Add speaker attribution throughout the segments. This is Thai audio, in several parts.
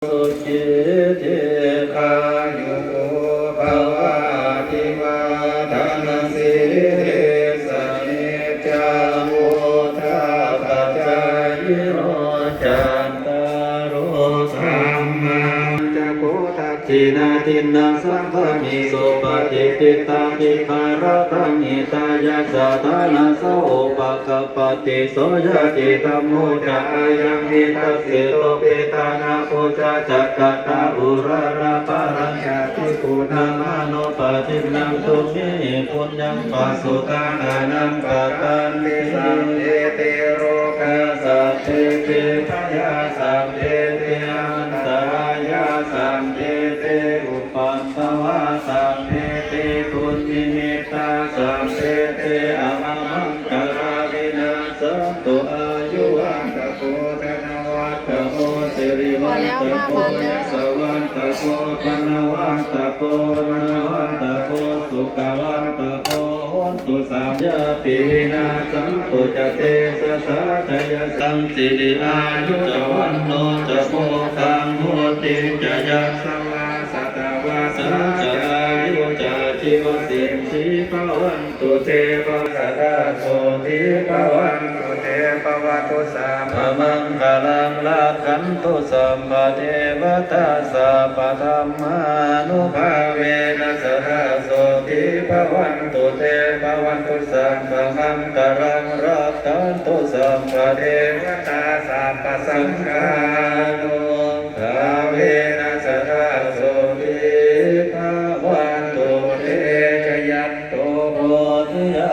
Speaker 1: สุขิเทอายุภวะทิวาทนาสิริสัจจามุทาปัจจายโนจันตารโอสัมมาจักขุทักขินาทินนาสัมภมิสุปฏิทิตาภิคารตังหิตายะสัทธานาโสปะกปติโสยติธัมโมจะอายังหิตัสสิโตปิตานาปุจจักกตาอุราราปารัญญาติกุณามาโนปฏินังตุมิปุญญังปัสสุตานานังกัตตันติสัมเทติโรกัสสะเทติพยาสัมเทติอันตรายาสัมเทติอุปัสสวะสัมเทติทุนนิมิตาสัมเทติอมังคาราวินาสันตุอายุวันตะโกธนวัตตะโมสิริวันตะโกยสวันตะโกปนวันตะโกมนวันตะโกสุขวันตะโกตุสามยาปีนาสัมปุจเตสะสะทยสังสิริอายุจวันโนจะโมกังโหติจะยัสวาสัตวาสัจอายุจะจิวสินสีภวันตุเตปะสะดาโสติภวันตุเตปวัตุสัมมังคลังลาคันตุสัมปะเทวตาสัพพะธัมมานุภาเวนะสะดาโสติภวันตุเตภวันตุสัมปะมังคลังรักขันตุสัมปะเทวตาสัพพะสังฆานุภาเวนะสะดาโสติภวันตุเตชยัตโตโพธิยะ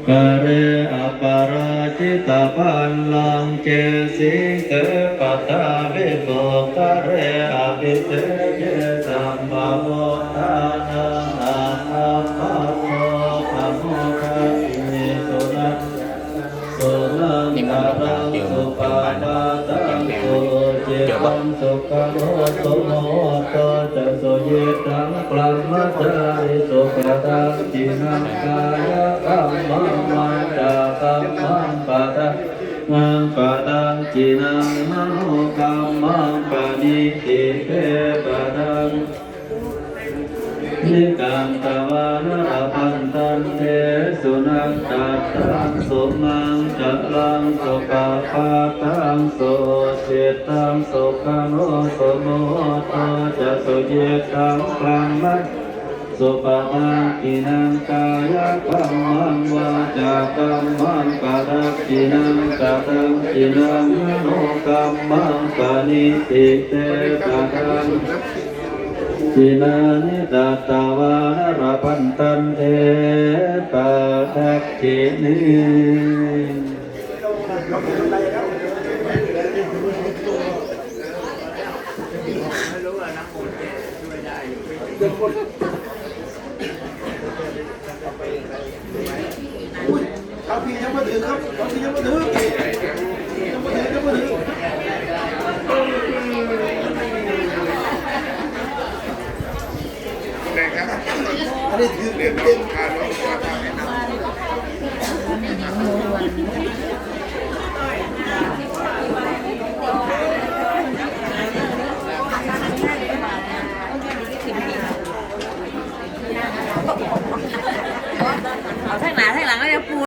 Speaker 1: กะเรอปาราจิตาปันลังเจสิเตปัตตาวิโกกะเรอภิเตเยสัมภะโมทานังอาภะโมภะโมคะมิสุนัสสุนันตารังสุปาปาตังสุเจตังสุขังโหตุโมโตจะสุเยตังกลัมมัจจาริสุปตังจินังกายกัมมังมันจากัมมังปะทะมังปะตังจินังมโนกัมมังปะนิทิเตปะตังนิกังตวานระพันตันเทสุนังตัตตังสุมังจัตลังสุปาปาตังสุเจตังสุขังโอสุโมโตจะสุเยตังกลังมัจสุปะตังกินังกายกัมมังวาจากัมมังปะทักกินังกะตังกินังมโนกัมมังปะนิติเตปะตังจินานิตัตตาวานระพันตันเทปะทักขินิ
Speaker 2: เอาพี่ยังมาถือครับเอาพี่ยังมาถือยังมาถือยังมาถืออันนี้ถือเต็ม